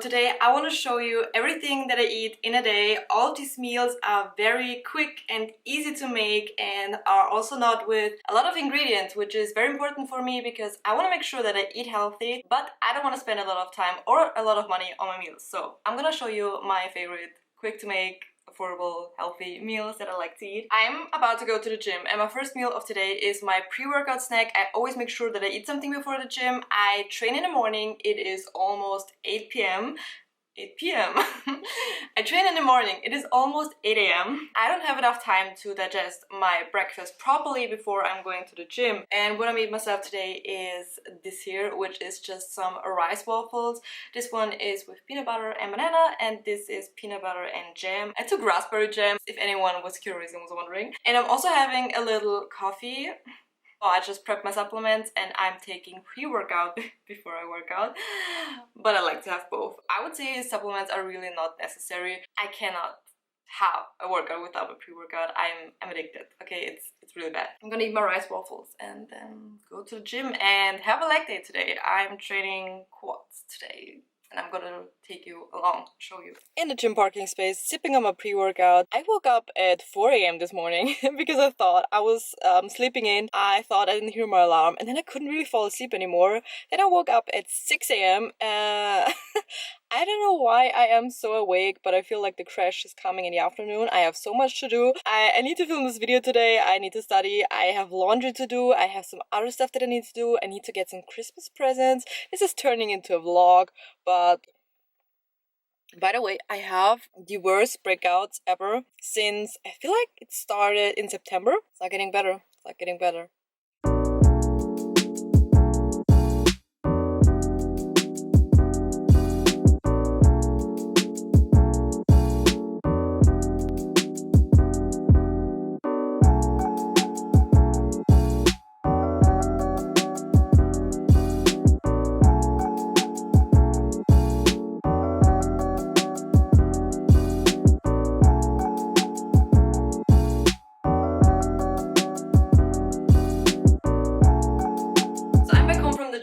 today I want to show you everything that I eat in a day. All of these meals are very quick and easy to make and are also not with a lot of ingredients, which is very important for me because I want to make sure that I eat healthy, but I don't want to spend a lot of time or a lot of money on my meals. So I'm gonna show you my favorite quick to make, affordable, healthy meals that I like to eat. I'm about to go to the gym and my first meal of today is my pre-workout snack. I always make sure that I eat something before the gym. I train in the morning. It is almost 8 p.m. 8 p.m. I train in the morning. It is almost 8 a.m. I don't have enough time to digest my breakfast properly before I'm going to the gym. And what I made myself today is this here, which is just some rice waffles. This one is with peanut butter and banana, and this is peanut butter and jam. I took raspberry jam, if anyone was curious and was wondering. And I'm also having a little coffee. Oh, I just prepped my supplements and I'm taking pre-workout before I work out, but I like to have both. I would say supplements are really not necessary. I cannot have a workout without a pre-workout. I'm addicted. Okay, it's really bad. I'm gonna eat my rice waffles and then go to the gym and have a leg day today. I'm training quads today. And I'm gonna take you along, show you. In the gym parking space, sipping on my pre-workout. I woke up at 4 a.m. this morning because I thought I was sleeping in. I thought I didn't hear my alarm and then I couldn't really fall asleep anymore. Then I woke up at 6 a.m. I don't know why I am so awake, but I feel like the crash is coming in the afternoon. I have so much to do. I need to film this video today. I need to study. I have laundry to do. I have some other stuff that I need to do. I need to get some Christmas presents. This is turning into a vlog, but by the way, I have the worst breakouts ever since I feel like it started in September. It's not getting better. It's not getting better.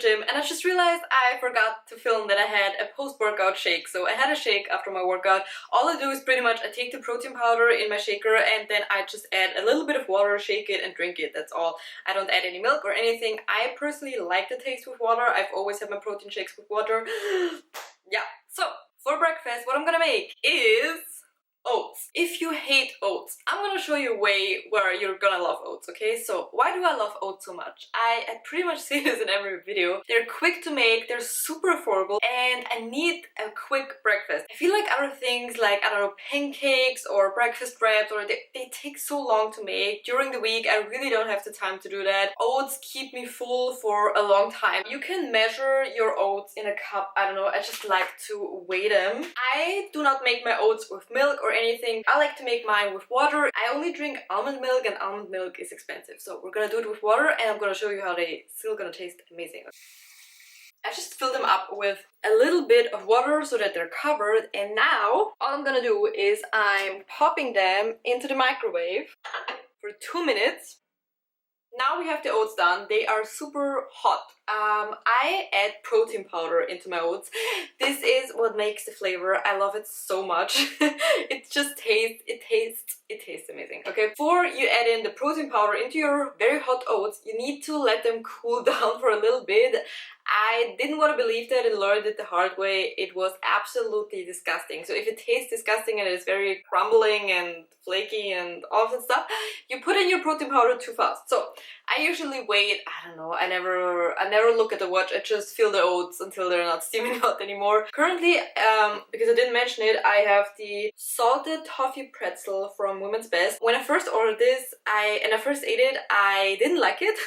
Gym, and I just realized I forgot to film that I had a post-workout shake. So I had a shake after my workout. All I do is pretty much I take the protein powder in my shaker and then I just add a little bit of water, shake it and drink it. That's all. I don't add any milk or anything. I personally like the taste with water. I've always had my protein shakes with water. Yeah, so for breakfast what I'm gonna make is oats. If you hate oats, I'm gonna show you a way where you're gonna love oats, okay? So why do I love oats so much? I pretty much say this in every video. They're quick to make, they're super affordable, and I need a quick breakfast. I feel like other things like, I don't know, pancakes or breakfast wraps, or they take so long to make. During the week, I really don't have the time to do that. Oats keep me full for a long time. You can measure your oats in a cup. I don't know, I just like to weigh them. I do not make my oats with milk or anything. I like to make mine with water. I only drink almond milk and almond milk is expensive. So we're gonna do it with water and I'm gonna show you how they still gonna taste amazing. I just fill them up with a little bit of water so that they're covered, and now all I'm gonna do is I'm popping them into the microwave for 2 minutes. Now we have the oats done. They are super hot. I add protein powder into my oats. This is what makes the flavor. I love it so much. It tastes amazing. Okay, before you add in the protein powder into your very hot oats, you need to let them cool down for a little bit. I didn't want to believe that and learned it the hard way. It was absolutely disgusting. So if it tastes disgusting and it is very crumbling and flaky and all that stuff, you put in your protein powder too fast. So I usually wait, I don't know, I never look at the watch. I just fill the oats until they're not steaming hot anymore. Currently, because I didn't mention it, I have the salted toffee pretzel from Women's Best. When I first ordered this, I first ate it, I didn't like it.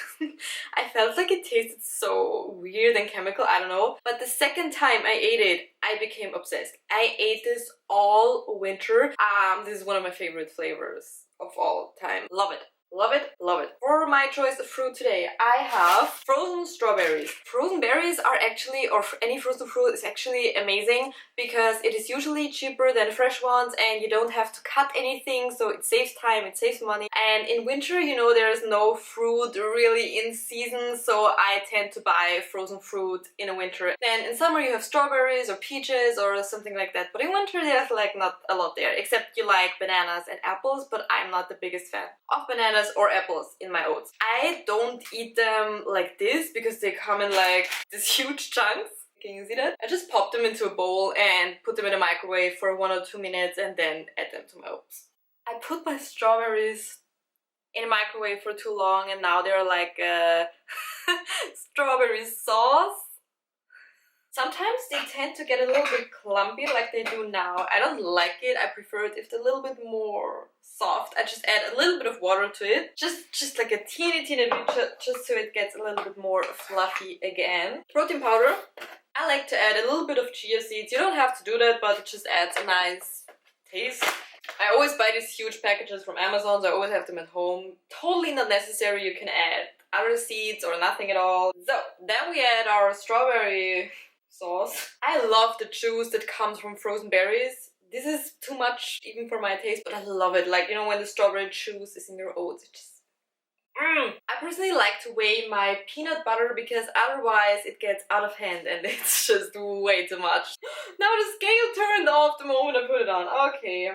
I felt like it tasted so weird and chemical, I don't know. But the second time I ate it, I became obsessed. I ate this all winter. This is one of my favorite flavors of all time. Love it. Love it, love it. For my choice of fruit today, I have frozen strawberries. Frozen berries are actually, or any frozen fruit is actually amazing because it is usually cheaper than fresh ones and you don't have to cut anything, so it saves time, it saves money. And in winter, you know, there's no fruit really in season, so I tend to buy frozen fruit in the winter. Then in summer you have strawberries or peaches or something like that, but in winter there's like not a lot there, except you like bananas and apples, but I'm not the biggest fan of bananas or apples in my oats. I don't eat them like this because they come in like these huge chunks. Can you see that? I just pop them into a bowl and put them in the microwave for 1 or 2 minutes and then add them to my oats. I put my strawberries in the microwave for too long and now they're like strawberry sauce. Sometimes they tend to get a little bit clumpy like they do now. I don't like it. I prefer it if they're a little bit more soft. I just add a little bit of water to it. Just like a teeny bit, just so it gets a little bit more fluffy again. Protein powder. I like to add a little bit of chia seeds. You don't have to do that, but it just adds a nice taste. I always buy these huge packages from Amazon, so I always have them at home. Totally not necessary. You can add other seeds or nothing at all. So then we add our strawberry sauce. I love the juice that comes from frozen berries. This is too much even for my taste, but I love it. Like, you know, when the strawberry juice is in your oats, it just... I personally like to weigh my peanut butter because otherwise it gets out of hand and it's just way too much. Now the scale turned off the moment I put it on. Okay.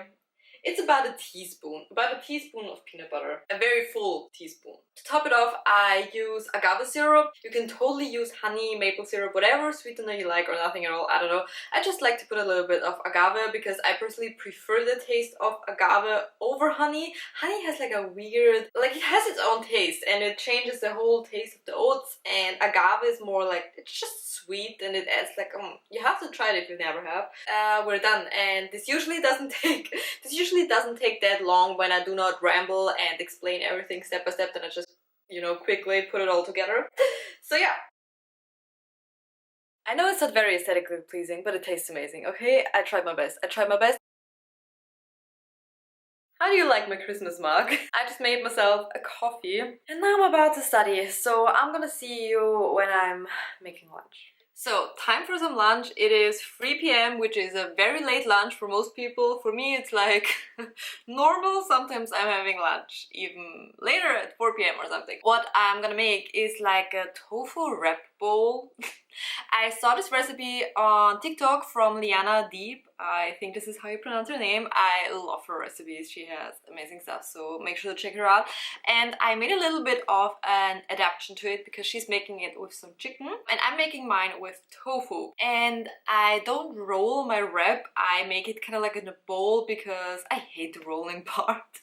It's about a teaspoon of peanut butter. A very full teaspoon. To top it off, I use agave syrup. You can totally use honey, maple syrup, whatever sweetener you like or nothing at all. I don't know. I just like to put a little bit of agave because I personally prefer the taste of agave over honey. Honey has like a weird, like it has its own taste and it changes the whole taste of the oats, and agave is more like, it's just sweet and it adds like, you have to try it if you never have. We're done, and this usually doesn't take that long when I do not ramble and explain everything step by step. Then I just, you know, quickly put it all together. So yeah. I know it's not very aesthetically pleasing, but it tastes amazing, okay? I tried my best. How do you like my Christmas mug? I just made myself a coffee and now I'm about to study, so I'm gonna see you when I'm making lunch. So, time for some lunch. It is 3 p.m, which is a very late lunch for most people. For me, it's like normal. Sometimes I'm having lunch even later at 4 p.m. or something. What I'm gonna make is like a tofu wrap bowl. I saw this recipe on TikTok from Liana Deep. I think this is how you pronounce her name. I love her recipes. She has amazing stuff, so make sure to check her out. And I made a little bit of an adaptation to it because she's making it with some chicken and I'm making mine with tofu. And I don't roll my wrap. I make it kind of like in a bowl because I hate the rolling part.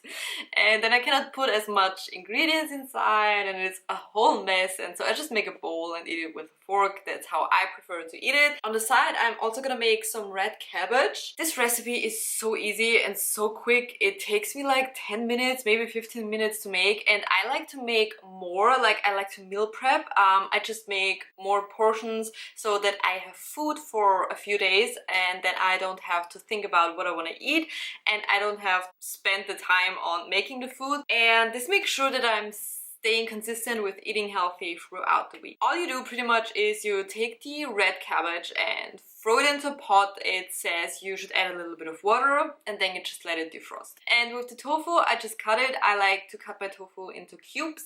And then I cannot put as much ingredients inside and it's a whole mess. And so I just make a bowl and eat it with a fork. That's how I prefer to eat it. On the side, I'm also gonna make some red cabbage. This recipe is so easy and so quick. It takes me like 10 minutes, maybe 15 minutes to make, and I like to make more. Like, I like to meal prep. I just make more portions so that I have food for a few days and then I don't have to think about what I want to eat and I don't have to spend the time on making the food. And this makes sure that I'm staying consistent with eating healthy throughout the week. All you do pretty much is you take the red cabbage and throw it into a pot. It says you should add a little bit of water and then you just let it defrost. And with the tofu, I just cut it. I like to cut my tofu into cubes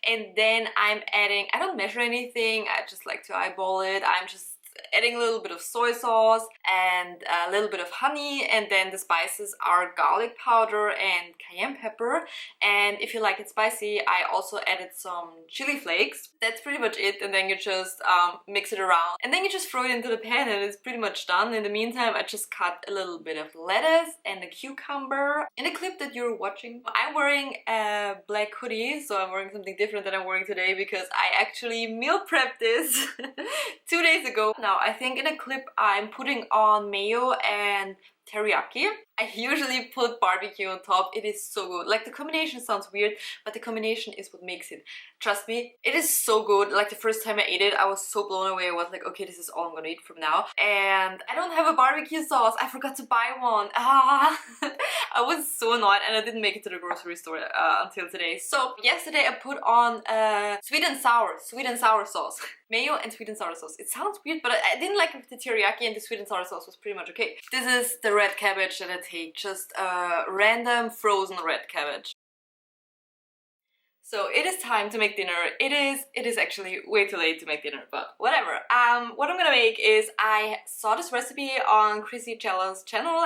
and then I'm adding, I don't measure anything, I just like to eyeball it. I'm just adding a little bit of soy sauce and a little bit of honey, and then the spices are garlic powder and cayenne pepper. And if you like it spicy, I also added some chili flakes. That's pretty much it, and then you just mix it around and then you just throw it into the pan and it's pretty much done. In the meantime, I just cut a little bit of lettuce and a cucumber. In the clip that you're watching, I'm wearing a black hoodie, so I'm wearing something different than I'm wearing today because I actually meal prepped this 2 days ago. Now, I think in a clip I'm putting on mayo and teriyaki. I usually put barbecue on top. It is so good. Like, the combination sounds weird, but the combination is what makes it. Trust me, it is so good. Like, the first time I ate it, I was so blown away. I was like, okay, this is all I'm gonna eat from now. And I don't have a barbecue sauce. I forgot to buy one. I was so annoyed and I didn't make it to the grocery store until today. So yesterday I put on sweet and sour sauce. Mayo and sweet and sour sauce. It sounds weird, but I didn't like it with the teriyaki, and the sweet and sour sauce was pretty much okay. This is the red cabbage that I take, just random frozen red cabbage. So it is time to make dinner. It is actually way too late to make dinner, but whatever. What I'm gonna make is, I saw this recipe on Chrissy Cella's channel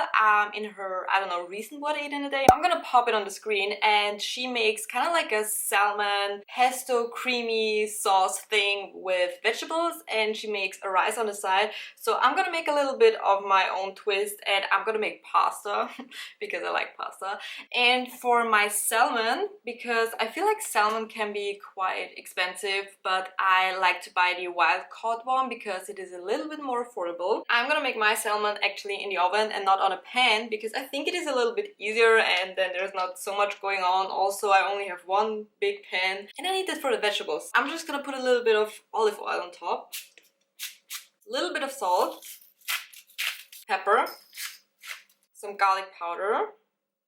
in her, I don't know, recent What I Ate in a Day. I'm gonna pop it on the screen, and she makes kind of like a salmon pesto creamy sauce thing with vegetables, and she makes a rice on the side. So I'm gonna make a little bit of my own twist, and I'm gonna make pasta because I like pasta. And for my salmon, because I feel like salmon can be quite expensive, but I like to buy the wild caught one because it is a little bit more affordable. I'm gonna make my salmon actually in the oven and not on a pan, because I think it is a little bit easier and then there's not so much going on. Also, I only have one big pan and I need that for the vegetables. I'm just gonna put a little bit of olive oil on top, a little bit of salt, pepper, some garlic powder,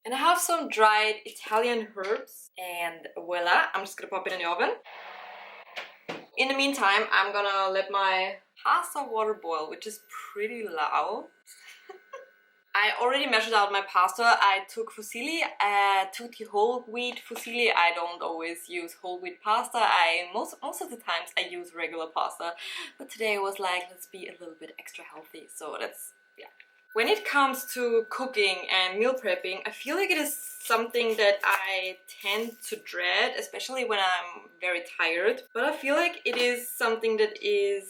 and I have some dried Italian herbs, and voila, I'm just gonna pop it in the oven. In the meantime, I'm gonna let my pasta water boil, which is pretty loud. I already measured out my pasta. I took fusilli, tutti whole wheat fusilli. I don't always use whole wheat pasta. Most of the times I use regular pasta, but today I was like, let's be a little bit extra healthy, so that's, yeah. When it comes to cooking and meal prepping, I feel like it is something that I tend to dread, especially when I'm very tired. But I feel like it is something that is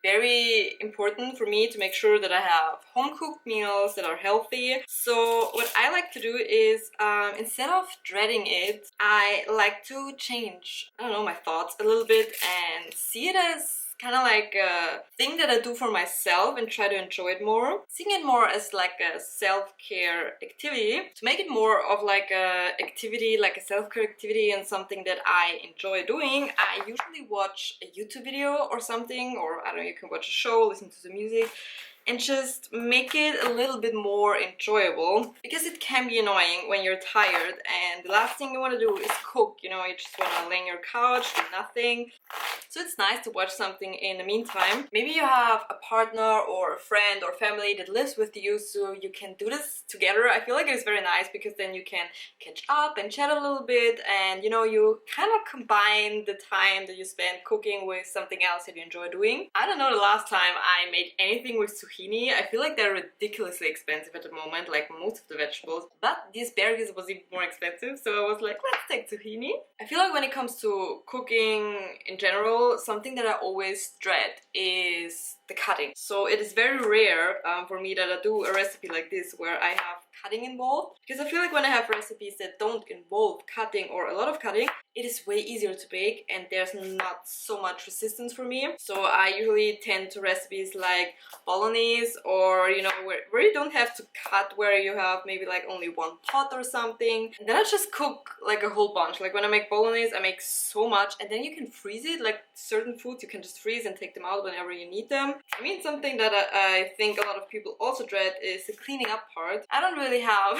very important for me to make sure that I have home-cooked meals that are healthy. So what I like to do is, instead of dreading it, I like to change, I don't know, my thoughts a little bit and see it as kind of like a thing that I do for myself and try to enjoy it more. Seeing it more as like a self-care activity, to make it more of like a activity, like a self-care activity and something that I enjoy doing. I usually watch a YouTube video or something, or I don't know, you can watch a show, listen to the music, and just make it a little bit more enjoyable, because it can be annoying when you're tired and the last thing you want to do is cook, you know, you just want to lay on your couch, do nothing. So it's nice to watch something in the meantime. Maybe you have a partner or a friend or family that lives with you, so you can do this together. I feel like it is very nice because then you can catch up and chat a little bit, and you know, you kind of combine the time that you spend cooking with something else that you enjoy doing. I don't know the last time I made anything with zucchini. I feel like they're ridiculously expensive at the moment, like most of the vegetables, but the asparagus was even more expensive, so I was like, let's take zucchini. I feel like when it comes to cooking in general, something that I always dread is the cutting. So it is very rare for me that I do a recipe like this where I have cutting involved, because I feel like when I have recipes that don't involve cutting or a lot of cutting, it is way easier to bake and there's not so much resistance for me. So I usually tend to recipes like bolognese, or you know, where you don't have to cut, where you have maybe like only one pot or something, and then I just cook like a whole bunch. Like when I make bolognese, I make so much, and then you can freeze it. Like certain foods you can just freeze and take them out whenever you need them. I mean, something that I think a lot of people also dread is the cleaning up part. I don't really have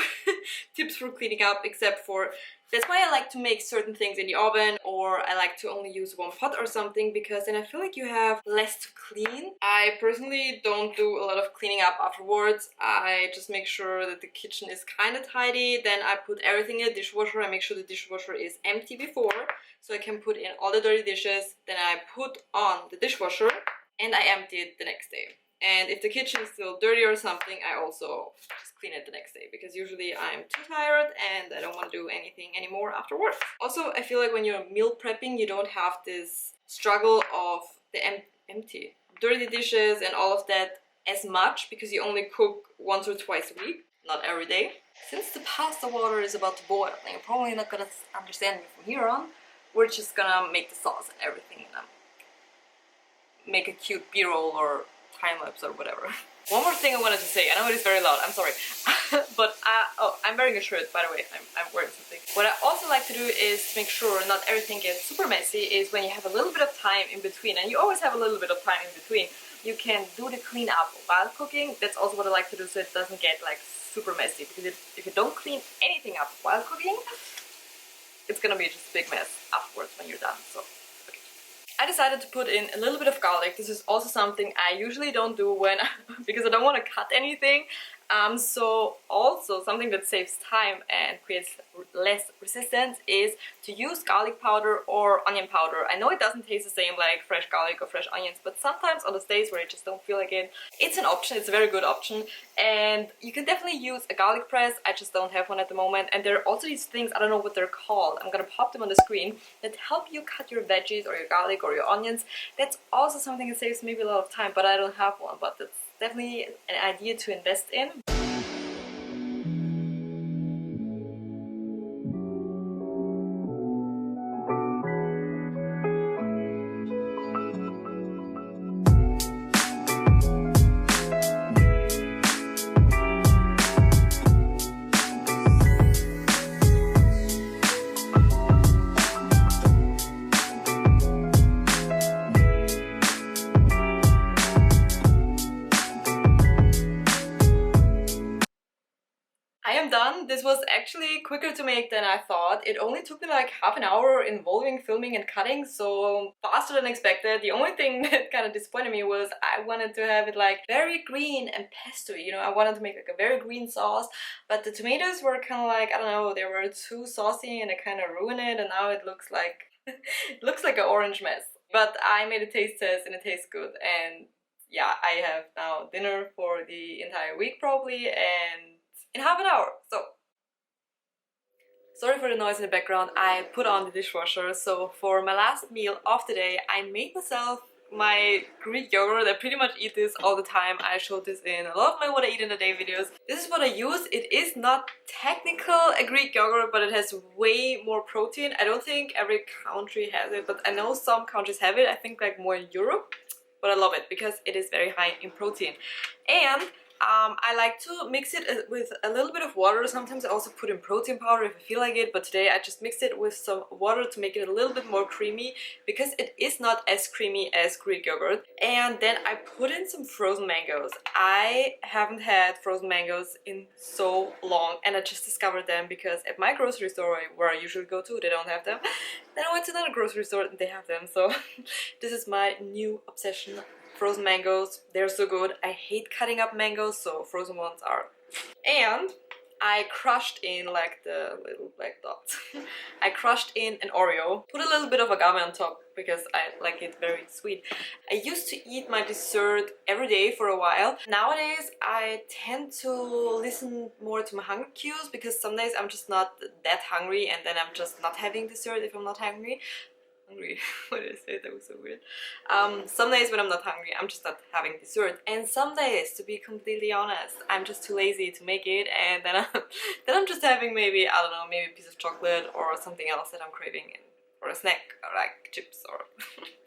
tips for cleaning up, except for that's why I like to make certain things in the oven, or I like to only use one pot or something, because then I feel like you have less to clean. I personally don't do a lot of cleaning up afterwards. I just make sure that the kitchen is kind of tidy, then I put everything in the dishwasher. I make sure the dishwasher is empty before, so I can put in all the dirty dishes, then I put on the dishwasher and I empty it the next day. And if the kitchen is still dirty or something, I also just clean it the next day, because usually I'm too tired and I don't want to do anything anymore after work. Also, I feel like when you're meal prepping, you don't have this struggle of the empty, dirty dishes and all of that as much, because you only cook once or twice a week, not every day. Since the pasta water is about to boil, and you're probably not gonna understand me from here on, we're just gonna make the sauce and everything, and make a cute b-roll or time-lapse or whatever. One more thing I wanted to say. I know it is very loud, I'm sorry. But, oh, I'm wearing a shirt, by the way. I'm wearing something. What I also like to do is to make sure not everything gets super messy, is when you have a little bit of time in between, and you always have a little bit of time in between, you can do the clean up while cooking. That's also what I like to do, so it doesn't get like super messy because if you don't clean anything up while cooking, it's gonna be just a big mess afterwards when you're done. So I decided to put in a little bit of garlic. This is also something I usually don't do when because I don't want to cut anything. So also something that saves time and creates less resistance is to use garlic powder or onion powder. I know it doesn't taste the same like fresh garlic or fresh onions, but sometimes on those days where I just don't feel like it, it's an option. It's a very good option, and you can definitely use a garlic press. I just don't have one at the moment. And there are also these things, I don't know what they're called, I'm gonna pop them on the screen, that help you cut your veggies or your garlic or your onions. That's also something that saves maybe a lot of time, but I don't have one. But that's definitely an idea to invest in. I am done. This was actually quicker to make than I thought. It only took me like half an hour involving filming and cutting, so faster than expected. The only thing that kind of disappointed me was I wanted to have it like very green and pesto-y, you know, I wanted to make like a very green sauce, but the tomatoes were kind of like, I don't know, they were too saucy and it kind of ruined it, and now it looks like it looks like an orange mess. But I made a taste test and it tastes good, and yeah, I have now dinner for the entire week probably, and in half an hour. So sorry for the noise in the background. I put on the dishwasher. So for my last meal of the day, I made myself my Greek yogurt. I pretty much eat this all the time. I showed this in a lot of my what I eat in a day videos. This is what I use. It is not technical a Greek yogurt, but it has way more protein. I don't think every country has it, but I know some countries have it. I think like more in Europe, but I love it because it is very high in protein. And I like to mix it with a little bit of water. Sometimes I also put in protein powder if I feel like it, but today I just mixed it with some water to make it a little bit more creamy because it is not as creamy as Greek yogurt. And then I put in some frozen mangoes. I haven't had frozen mangoes in so long, and I just discovered them because at my grocery store where I usually go to, they don't have them. Then I went to another grocery store and they have them, so this is my new obsession. Frozen mangoes, they're so good. I hate cutting up mangoes, so frozen ones are. And I crushed in like the little black dots. I crushed in an Oreo, put a little bit of agave on top because I like it very sweet. I used to eat my dessert every day for a while. Nowadays I tend to listen more to my hunger cues because some days I'm just not that hungry, and then I'm just not having dessert if I'm not hungry. What did I say? That was so weird. Some days when I'm not hungry, I'm just not having dessert, and some days, to be completely honest, I'm just too lazy to make it, and then I'm just having maybe, I don't know, maybe a piece of chocolate or something else that I'm craving, or a snack, or like chips or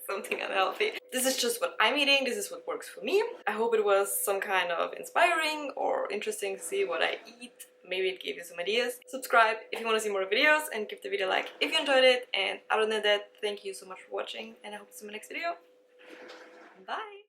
something unhealthy. This is just what I'm eating. This is what works for me. I hope it was some kind of inspiring or interesting to see what I eat. Maybe it gave you some ideas. Subscribe if you want to see more videos, and give the video a like if you enjoyed it. And other than that, thank you so much for watching, and I hope to see you in my next video. Bye!